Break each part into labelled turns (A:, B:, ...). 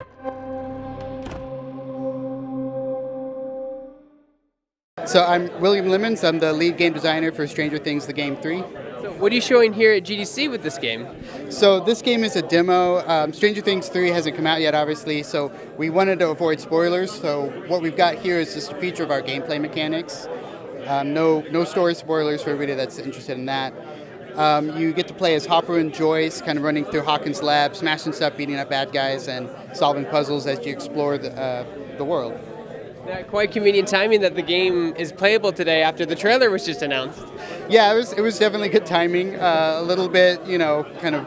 A: So I'm William Lemons. I'm the lead game designer for Stranger Things: The Game 3.
B: So what are you showing here at GDC with this game?
A: So this game is a demo. Stranger Things 3 hasn't come out yet, obviously, so we wanted to avoid spoilers. So what we've got here is just a feature of our gameplay mechanics. No story spoilers for everybody that's interested in that. You get to play as Hopper and Joyce, kind of running through Hawkins' lab, smashing stuff, beating up bad guys, and solving puzzles as you explore the world.
B: Quite convenient timing that the game is playable today after the trailer was just announced.
A: Yeah, it was definitely good timing. A little bit, kind of.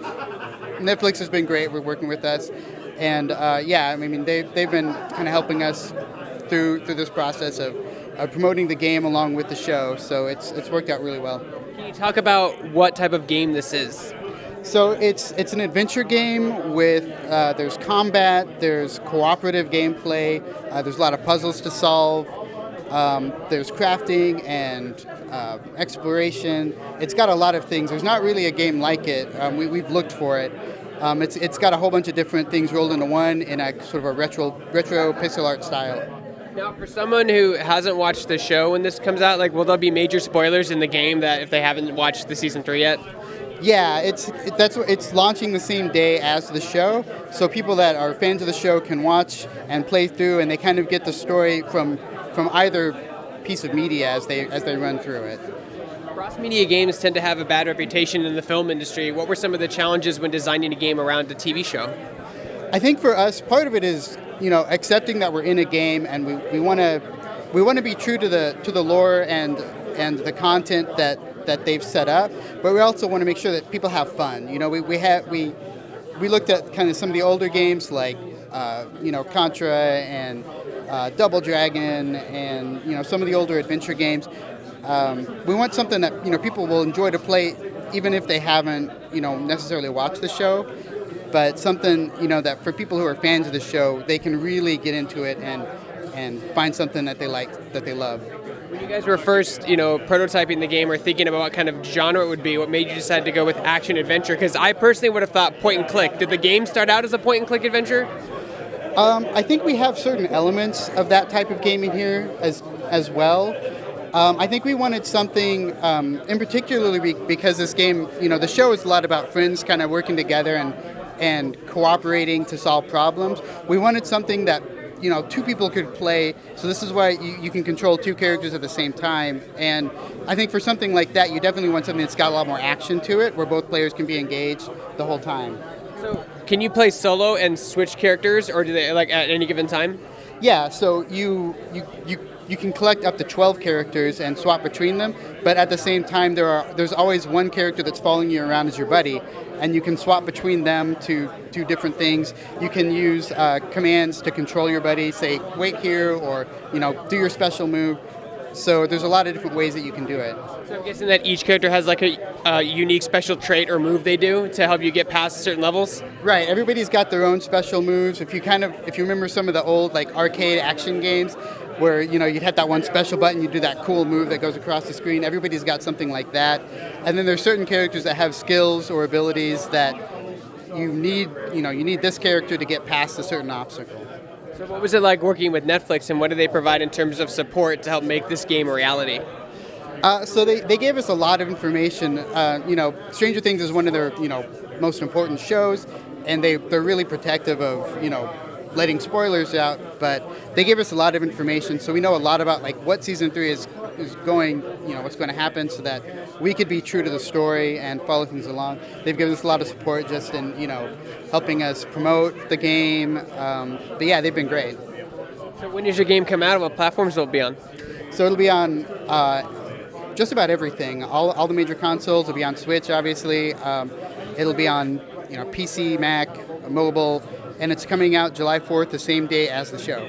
A: Netflix has been great. We're working with us, and I mean they've been kind of helping us through this process of promoting the game along with the show. So it's worked out really well.
B: Can you talk about what type of game this is?
A: So it's an adventure game with there's combat, there's cooperative gameplay, there's a lot of puzzles to solve, there's crafting and exploration. It's got a lot of things. There's not really a game like it. We've looked for it. It's got a whole bunch of different things rolled into one in a sort of a retro pixel art style.
B: Now, for someone who hasn't watched the show when this comes out, will there be major spoilers in the game that if they haven't watched the season 3 yet?
A: Yeah, it's launching the same day as the show, so people that are fans of the show can watch and play through, and they kind of get the story from either piece of media as they run through it.
B: Cross-media games tend to have a bad reputation in the film industry. What were some of the challenges when designing a game around a TV show?
A: I think for us, part of it is accepting that we're in a game, and we want to be true to the lore and the content that they've set up, but we also want to make sure that people have fun. We looked at kind of some of the older games like Contra and Double Dragon and some of the older adventure games. We want something that people will enjoy to play, even if they haven't necessarily watched the show. But something that for people who are fans of the show, they can really get into it and find something that they like, that they love.
B: When you guys were first, prototyping the game or thinking about what kind of genre it would be, what made you decide to go with action adventure? Because I personally would have thought point and click. Did the game start out as a point and click adventure?
A: I think we have certain elements of that type of game in here as well. I think we wanted something, in particularly because this game, the show is a lot about friends kind of working together and cooperating to solve problems. We wanted something that two people could play, so this is why you can control two characters at the same time. And I think for something like that, you definitely want something that's got a lot more action to it, where both players can be engaged the whole time.
B: So, can you play solo and switch characters, or do they at any given time?
A: Yeah, so you can collect up to 12 characters and swap between them, but at the same time there's always one character that's following you around as your buddy, and you can swap between them to do different things. You can use commands to control your buddy, say wait here, or do your special move. So there's a lot of different ways that you can do it.
B: So I'm guessing that each character has a unique special trait or move they do to help you get past certain levels?
A: Right, everybody's got their own special moves. If you remember some of the old arcade action games where you'd hit that one special button, you do that cool move that goes across the screen, everybody's got something like that. And then there's certain characters that have skills or abilities that you need this character to get past a certain obstacle.
B: So what was it like working with Netflix, and what do they provide in terms of support to help make this game a reality?
A: So they gave us a lot of information. Stranger Things is one of their most important shows, and they're really protective of letting spoilers out. But they gave us a lot of information, so we know a lot about what season 3 is going, what's going to happen, so that we could be true to the story and follow things along. They've given us a lot of support just in helping us promote the game. But yeah, they've been great.
B: So when does your game come out? What platforms will it be on?
A: So it'll be on just about everything. All the major consoles. It'll be on Switch, obviously. It'll be on PC, Mac, mobile, and it's coming out July 4th, the same day as the show.